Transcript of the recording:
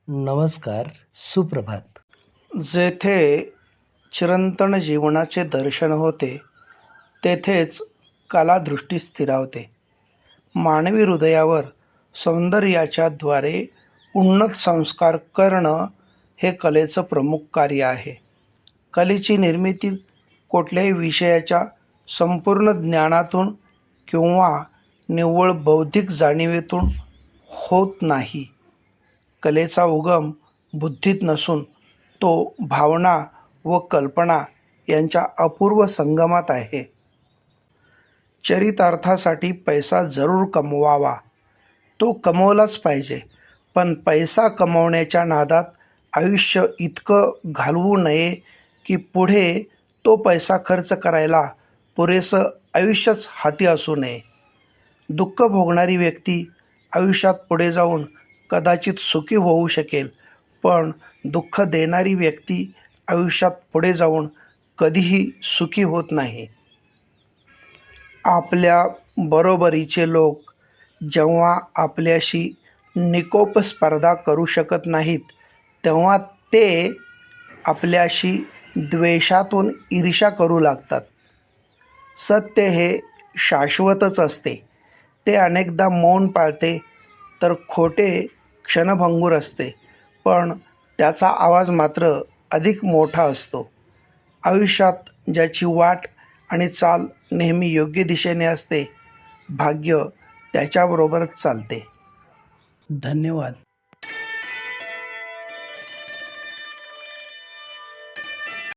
नमस्कार, सुप्रभात. जेथे चिरंतन जीवनाचे दर्शन होते, तेथेच कलादृष्टी स्थिरावते. मानवी हृदयावर सौंदर्याच्या द्वारे उन्नत संस्कार करणं हे कलेचं प्रमुख कार्य आहे. कलेची निर्मिती कुठल्याही विषयाच्या संपूर्ण ज्ञानातून किंवा निव्वळ बौद्धिक जाणीवेतून होत नाही. कलेचा उगम बुद्धीत नसून तो भावना व कल्पना यांच्या अपूर्व संगमात आहे. चरितार्थासाठी पैसा जरूर कमवावा, तो कमवलाच पाहिजे, पण पैसा कमवण्याच्या नादात आयुष्य इतकं घालवू नये की पुढे तो पैसा खर्च करायला पुरेसं आयुष्यच हाती असू नये. दुःख भोगणारी व्यक्ती आयुष्यात पुढे जाऊन कदाचित सुखी होऊ शकेल, पण दुःख देणारी व्यक्ती आयुष्यात पुढे जाऊन कधीही सुखी होत नाही. आपल्या बरोबरीचे लोक जेव्हा आपल्याशी निकोप स्पर्धा करू शकत नाहीत, तेव्हा ते आपल्याशी द्वेषातून ईर्ष्या करू लागतात. सत्य हे शाश्वतच असते. ते अनेकदा मौन पाळते, तर खोटे क्षणभंगूर असते, पण त्याचा आवाज मात्र अधिक मोठा असतो. आयुष्यात ज्याची वाट आणि चाल नेहमी योग्य दिशेने असते, भाग्य त्याच्याबरोबरच चालते. धन्यवाद.